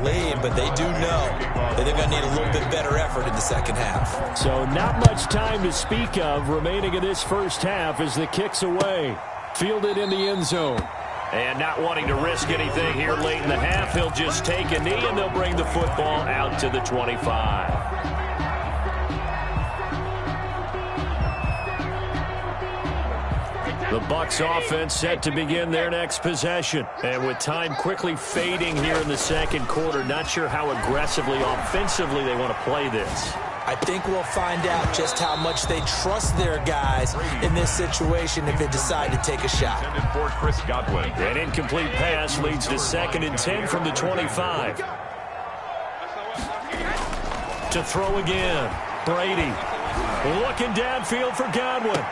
lead, but they do know that they're going to need a little bit better effort in the second half. So not much time to speak of remaining in this first half as the kick's away. Fielded in the end zone. And not wanting to risk anything here late in the half, he'll just take a knee and they'll bring the football out to the 25. The Bucs offense set to begin their next possession. And with time quickly fading here in the second quarter, not sure how aggressively, offensively they want to play this. I think we'll find out just how much they trust their guys in this situation if they decide to take a shot. For Chris Godwin. An incomplete pass leads to 2nd and 10 from the 25. To throw again. Brady looking downfield for Godwin.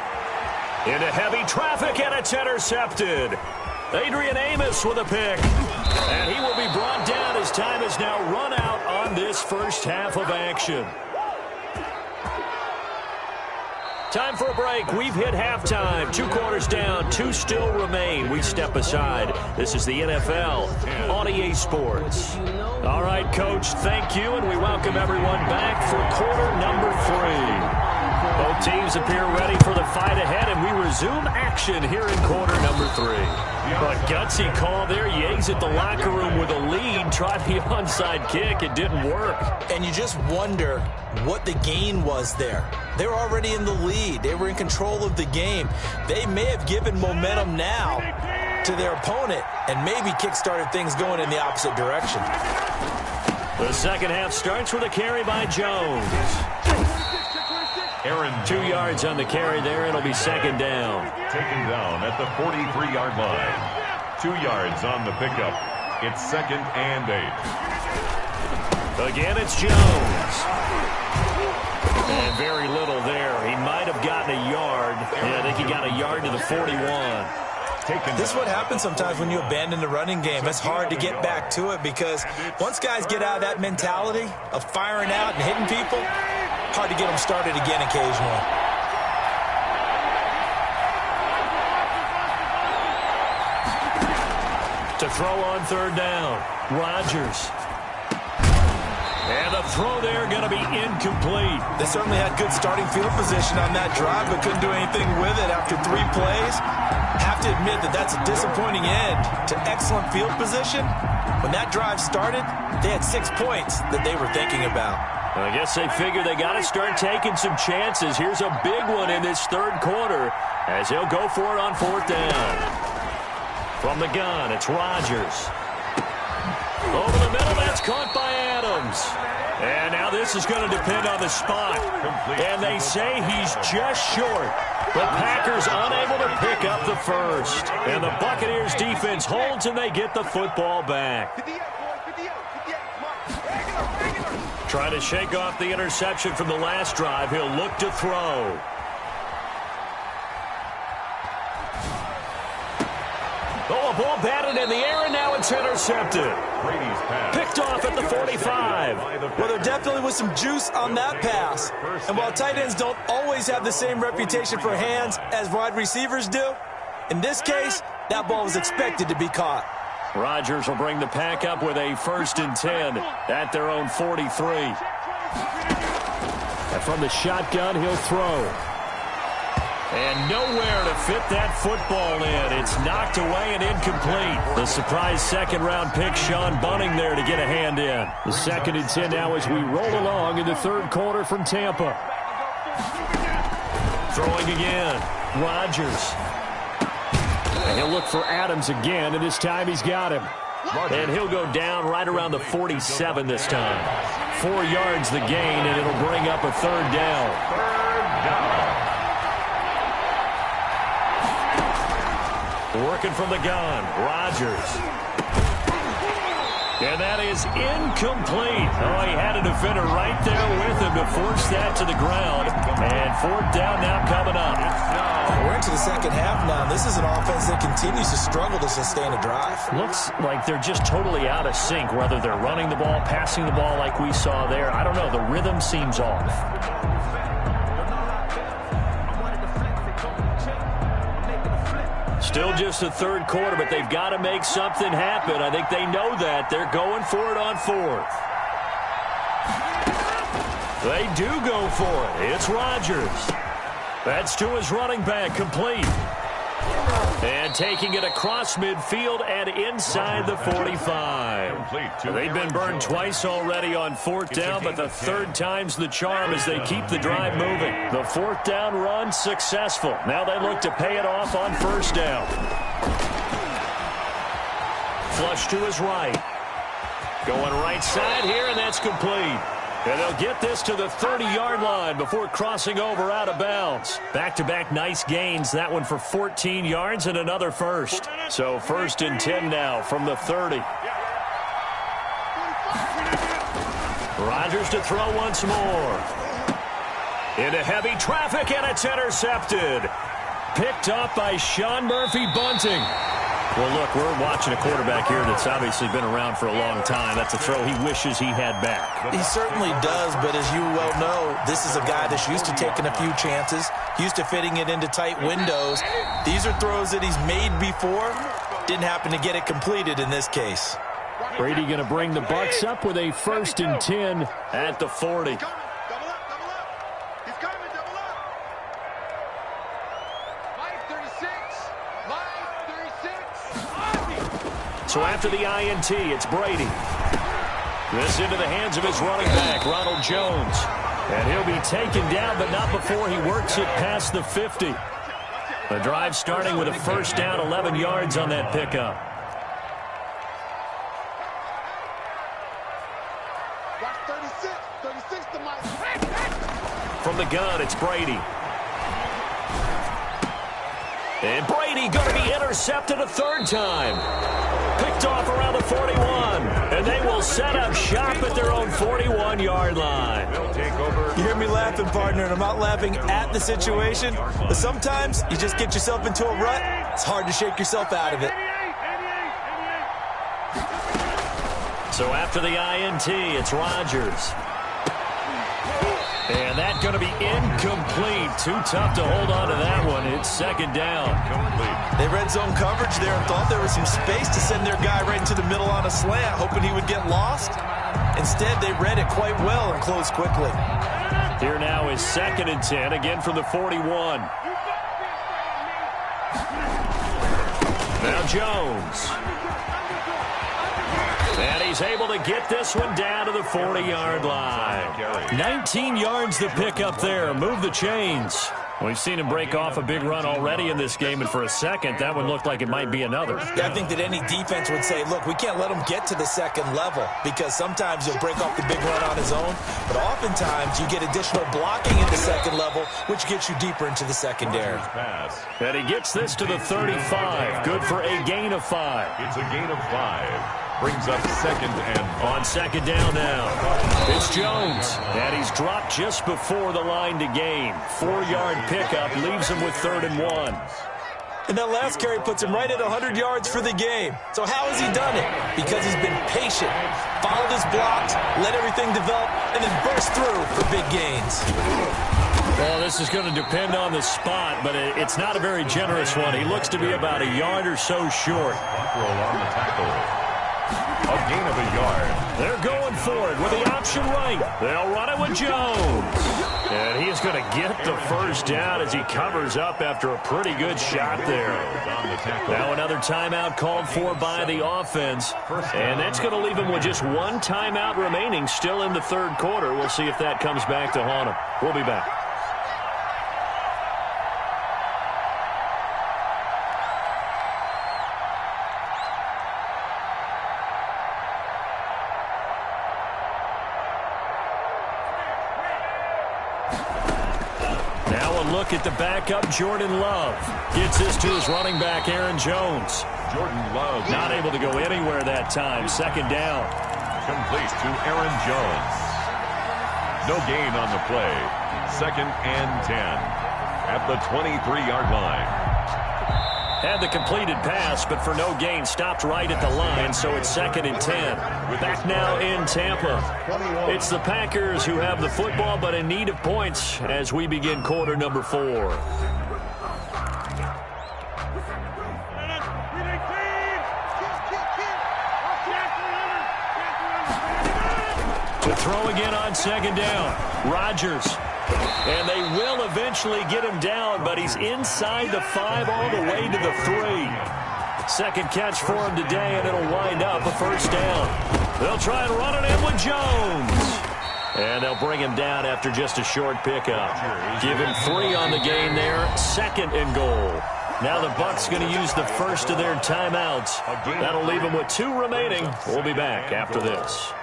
Into heavy traffic, and it's intercepted. Adrian Amos with a pick. And he will be brought down as time has now run out on this first half of action. Time for a break. We've hit halftime. 2 quarters down, 2 still remain. We step aside. This is the NFL on EA Sports. All right, Coach, thank you, and we welcome everyone back for quarter number 3. Both teams appear ready for the fight ahead, and we resume action here in quarter number 3. But gutsy call there. Yates at the locker room with a lead. Tried the onside kick. It didn't work. And you just wonder what the gain was there. They were already in the lead. They were in control of the game. They may have given momentum now to their opponent and maybe kick-started things going in the opposite direction. The second half starts with a carry by Jones. Aaron 2 yards on the carry there. It'll be 2nd down. Taken down at the 43-yard line. 2 yards on the pickup. It's 2nd and 8. Again, it's Jones. And very little there. He might have gotten a yard. Yeah, I think he got a yard to the 41. This is what happens sometimes when you abandon the running game. It's hard to get back to it because once guys get out of that mentality of firing out and hitting people, hard to get them started again occasionally. To throw on 3rd down, Rodgers. And the throw there going to be incomplete. They certainly had good starting field position on that drive, but couldn't do anything with it after 3 plays. Have to admit that that's a disappointing end to excellent field position. When that drive started, they had 6 points that they were thinking about. I guess they figure they got to start taking some chances. Here's a big one in this 3rd quarter as he'll go for it on 4th down. From the gun, it's Rodgers. Over the middle, that's caught by Adams. And now this is going to depend on the spot. And they say he's just short. The Packers unable to pick up the first. And the Buccaneers defense holds and they get the football back. Trying to shake off the interception from the last drive. He'll look to throw. Oh, a ball batted in the air, and now it's intercepted. Picked off at the 45. Well, there definitely was some juice on that pass. And while tight ends don't always have the same reputation for hands as wide receivers do, in this case, that ball was expected to be caught. Rodgers will bring the pack up with a 1st and 10 at their own 43. And from the shotgun, he'll throw. And nowhere to fit that football in. It's knocked away and incomplete. The surprise 2nd-round pick, Sean Bunting, there to get a hand in. The 2nd and 10 now as we roll along in the 3rd quarter from Tampa. Throwing again. Rodgers. And he'll look for Adams again, and this time he's got him. And he'll go down right around the 47 this time. 4 yards the gain, and it'll bring up a 3rd down. Working from the gun, Rodgers. And that is incomplete. Oh, he had a defender right there with him to force that to the ground. And 4th down now coming up. We're into the second half now. This is an offense that continues to struggle to sustain a drive. Looks like they're just totally out of sync, whether they're running the ball, passing the ball like we saw there. I don't know. The rhythm seems off. Still just the third quarter, but they've got to make something happen. I think they know that. They're going for it on fourth. They do go for it. It's Rodgers. That's to his running back, complete. And taking it across midfield and inside the 45. They've been burned twice already on fourth down, but the third time's the charm as they keep the drive moving. The fourth down run successful. Now they look to pay it off on first down. Flush to his right. Going right side here, and that's complete. And they'll get this to the 30-yard line before crossing over out of bounds. Back-to-back nice gains. That one for 14 yards and another first. So 1st and 10 now from the 30. Rodgers to throw once more. Into heavy traffic, and it's intercepted. Picked up by Sean Murphy-Bunting. Well, look, we're watching a quarterback here that's obviously been around for a long time. That's a throw he wishes he had back. He certainly does, but as you well know, this is a guy that's used to taking a few chances, used to fitting it into tight windows. These are throws that he's made before. Didn't happen to get it completed in this case. Brady going to bring the Bucs up with a 1st and 10 at the 40. So after the INT, it's Brady. This into the hands of his running back, Ronald Jones. And he'll be taken down, but not before he works it past the 50. The drive starting with a first down, 11 yards on that pickup. From the gun, it's Brady. And Brady going to be intercepted a third time. Picked off around the 41. And they will set up shop at their own 41-yard line. You hear me laughing, partner, and I'm not laughing at the situation. But sometimes you just get yourself into a rut. It's hard to shake yourself out of it. So after the INT, it's Rodgers. And that's going to be incomplete. Too tough to hold on to that one. It's second down. They red zone coverage there and thought there was some space to send their guy right into the middle on a slant, hoping he would get lost. Instead, they read it quite well and closed quickly. Here now is 2nd and 10, again from the 41. Now Jones. And he's able to get this one down to the 40-yard line. 19 yards to pick up there. Move the chains. We've seen him break off a big run already in this game, and for a second, that one looked like it might be another. Yeah, I think that any defense would say, look, we can't let him get to the second level, because sometimes he'll break off the big run on his own, but oftentimes you get additional blocking at the second level, which gets you deeper into the secondary. And he gets this to the 35. Good for a gain of 5. It's a gain of 5. Brings up 2nd and on second down now. It's Jones. And he's dropped just before the line to gain. 4-yard pickup leaves him with 3rd and 1. And that last carry puts him right at 100 yards for the game. So how has he done it? Because he's been patient, followed his blocks, let everything develop, and then burst through for big gains. Well, this is going to depend on the spot, but it's not a very generous one. He looks to be about a yard or so short. Roll on the tackle. A gain of a yard. They're going for it with the option right. They'll run it with Jones. And he is going to get the first down as he covers up after a pretty good shot there. Now another timeout called for by the offense. And that's going to leave him with just one timeout remaining still in the third quarter. We'll see if that comes back to haunt him. We'll be back. Look at the backup, Jordan Love. Gets this to his running back, Aaron Jones. Jordan Love. Not able to go anywhere that time. Second down. Complete to Aaron Jones. No gain on the play. 2nd and 10 at the 23-yard line. Had the completed pass, but for no gain, stopped right at the line, so it's 2nd and 10. Back now in Tampa. It's the Packers who have the football, but in need of points as we begin quarter number 4. To throw again on second down. Rodgers. And they will eventually get him down, but he's inside the 5 all the way to the 3. Second catch for him today, and it'll wind up a first down. They'll try and run it in with Jones. And they'll bring him down after just a short pickup. Give him 3 on the gain there. 2nd and goal. Now the Bucs going to use the first of their timeouts. That'll leave them with 2 remaining. We'll be back after this.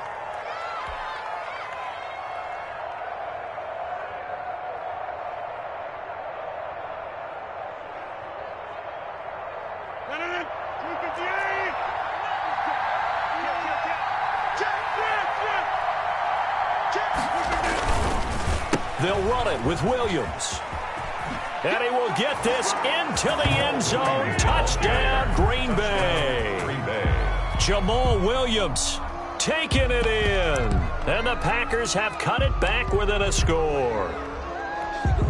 They'll run it with Williams. And he will get this into the end zone. Touchdown, Green Bay. Jamal Williams taking it in. And the Packers have cut it back within a score.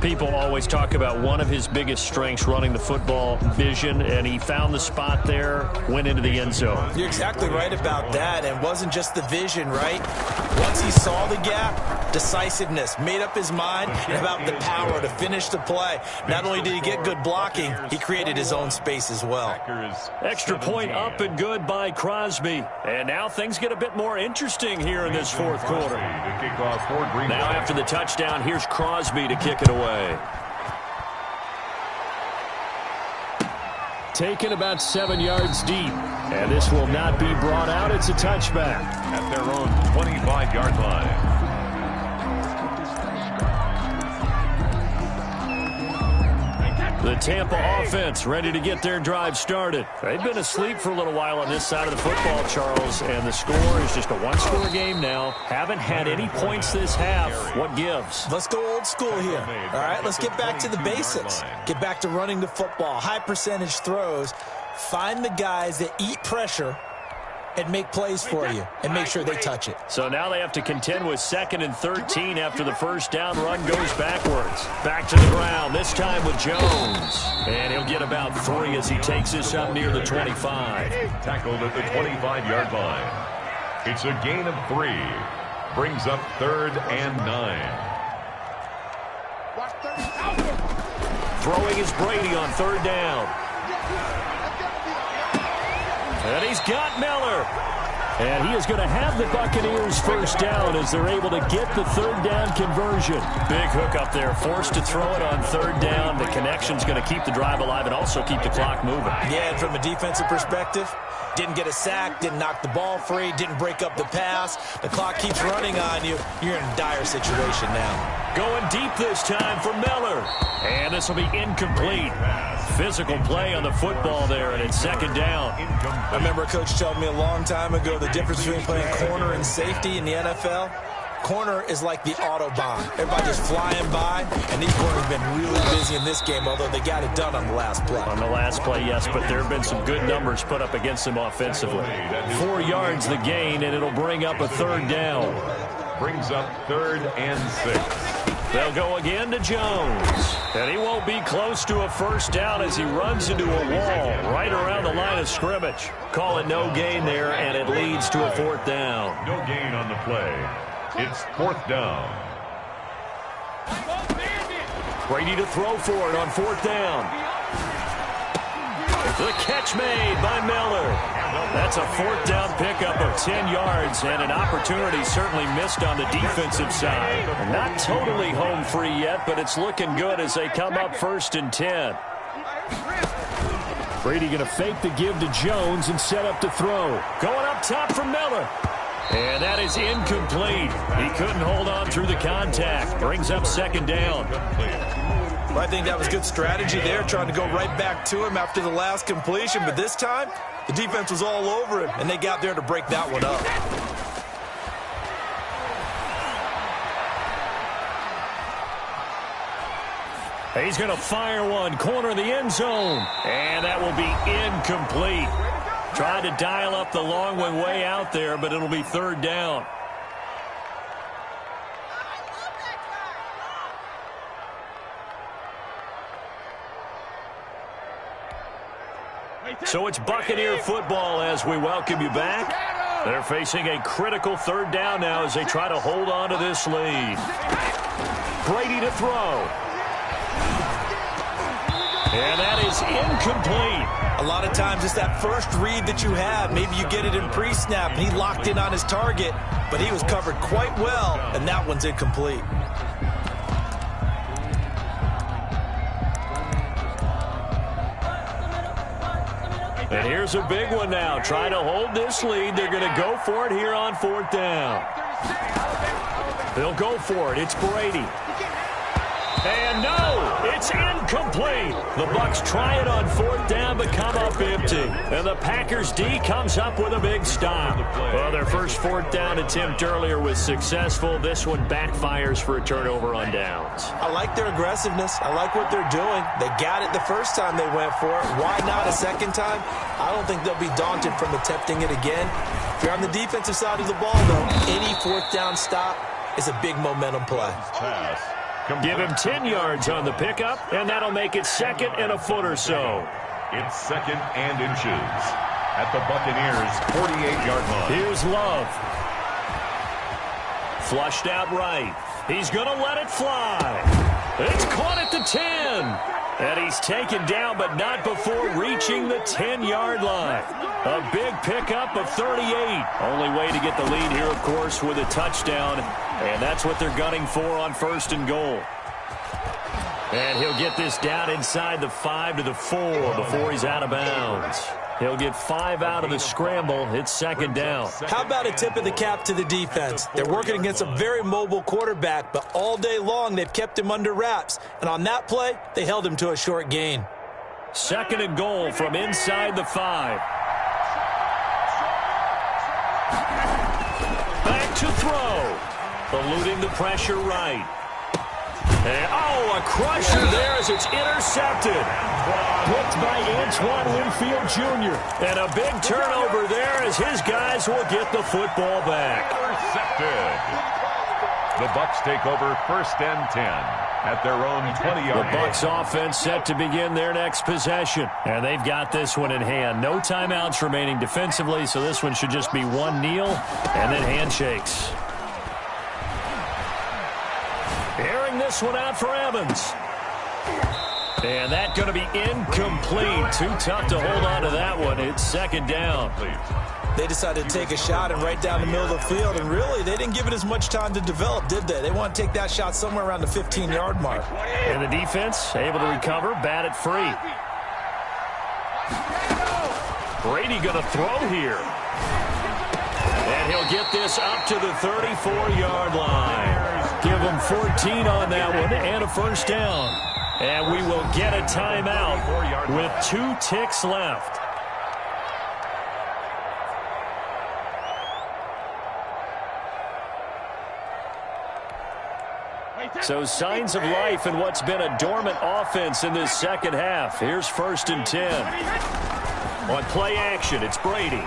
People always talk about one of his biggest strengths, running the football, vision, and he found the spot there, went into the end zone. You're exactly right about that, and it wasn't just the vision, right? Once he saw the gap, decisiveness, made up his mind about the power to finish the play. Not only did he get good blocking, he created his own space as well. Extra point up and good by Crosby. And now things get a bit more interesting here in this 4th quarter. Now after the touchdown, here's Crosby to kick it away. Taken about 7 yards deep. And this will not be brought out. It's a touchback. At their own 25-yard line. The Tampa offense ready to get their drive started. They've been asleep for a little while on this side of the football, Charles, and the score is just a 1-score game now. Haven't had any points this half. What gives? Let's go old school here. All right, let's get back to the basics. Get back to running the football, high percentage throws. Find the guys that eat pressure and make plays for you and make sure they touch it. So now they have to contend with 2nd and 13 after the first down run goes backwards. Back to the ground, this time with Jones. And he'll get about 3 as he takes this up near the 25. Tackled at the 25-yard line. It's a gain of 3. Brings up 3rd and 9. Throwing is Brady on 3rd down. And he's got Miller. And he is going to have the Buccaneers first down as they're able to get the 3rd down conversion. Big hook up there, forced to throw it on 3rd down. The connection's going to keep the drive alive and also keep the clock moving. Yeah, and from a defensive perspective, didn't get a sack, didn't knock the ball free, didn't break up the pass. The clock keeps running on you. You're in a dire situation now. Going deep this time for Miller. And this will be incomplete. Physical play on the football there, and it's 2nd down. I remember a coach telling me a long time ago the difference between playing corner and safety in the NFL. Corner is like the Autobahn. Everybody just flying by, and these corners have been really busy in this game, although they got it done on the last play. On the last play, yes, but there have been some good numbers put up against them offensively. 4 yards the gain, and it'll bring up a 3rd down. Brings up 3rd and 6. They'll go again to Jones. And he won't be close to a first down as he runs into a wall right around the line of scrimmage. Call it no gain there, and it leads to a 4th down. No gain on the play. It's 4th down. Brady to throw for it on 4th down. The catch made by Miller. That's a 4th down pickup of 10 yards, and an opportunity certainly missed on the defensive side. Not totally home free yet, but it's looking good as they come up 1st and 10. Brady going to fake the give to Jones and set up to throw. Going up top for Miller. And that is incomplete. He couldn't hold on through the contact. Brings up 2nd down. Well, I think that was good strategy there, trying to go right back to him after the last completion. But this time, the defense was all over him, and they got there to break that one up. He's going to fire one, corner the end zone. And that will be incomplete. Tried to dial up the long one way out there, but it'll be 3rd down. So it's Buccaneer football as we welcome you back. They're facing a critical third down now as they try to hold on to this lead. Brady to throw. And that is incomplete. A lot of times it's that first read that you have. Maybe you get it in pre-snap, and he locked in on his target, but he was covered quite well, and that one's incomplete. And here's a big one now. Trying to hold this lead. They're going to go for it here on fourth down. They'll go for it. It's Brady. And no, it's incomplete. The Bucs try it on fourth down, but come up empty. And the Packers D comes up with a big stop. Well, their first fourth down attempt earlier was successful. This one backfires for a turnover on downs. I like their aggressiveness. I like what they're doing. They got it the first time they went for it. Why not a second time? I don't think they'll be daunted from attempting it again. If you're on the defensive side of the ball, though, any fourth down stop is a big momentum play. Give him 10 yards on the pickup, and that'll make it 2nd and a foot or so. It's 2nd and inches at the Buccaneers' 48-yard line. Here's Love. Flushed out right. He's going to let it fly. It's caught at the 10. And he's taken down, but not before reaching the 10-yard line. A big pickup of 38. Only way to get the lead here, of course, with a touchdown. And that's what they're gunning for on 1st and goal. And he'll get this down inside the 5 to the 4 before he's out of bounds. He'll get 5 out of the scramble. It's 2nd down. How about a tip of the cap to the defense? They're working against a very mobile quarterback, but all day long they've kept him under wraps. And on that play, they held him to a short gain. 2nd and goal from inside the 5. Back to throw. Eluding the pressure right. And, oh, a crusher there as it's intercepted. Picked by Antoine Winfield Jr. And a big turnover there as his guys will get the football back. Intercepted. The Bucs take over 1st and 10 at their own 20-yard line. The Bucs offense set to begin their next possession. And they've got this one in hand. No timeouts remaining defensively, so this one should just be one kneel and then handshakes. Airing this one out for Evans. And that's going to be incomplete. Too tough to hold on to that one. It's 2nd down. They decided to take a shot and right down the middle of the field, and really, they didn't give it as much time to develop, did they? They want to take that shot somewhere around the 15-yard mark. And the defense able to recover, bat it free. Brady going to throw here. And he'll get this up to the 34-yard line. Give him 14 on that one and a 1st down. And we will get a timeout with 2 ticks left. So signs of life in what's been a dormant offense in this 2nd half. Here's 1st and 10. On play action, it's Brady.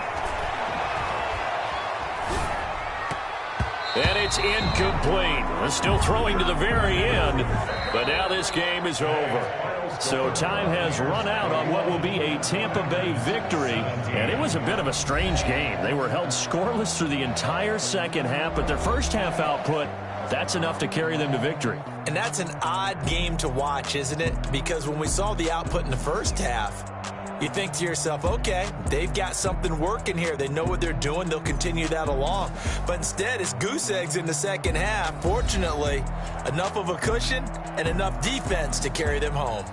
And it's incomplete. Still throwing to the very end, but now this game is over. So time has run out on what will be a Tampa Bay victory, and it was a bit of a strange game. They were held scoreless through the entire 2nd half, but their first half output, that's enough to carry them to victory. And that's an odd game to watch, isn't it? Because when we saw the output in the first half, you think to yourself, okay, they've got something working here. They know what they're doing. They'll continue that along. But instead, it's goose eggs in the 2nd half. Fortunately, enough of a cushion and enough defense to carry them home.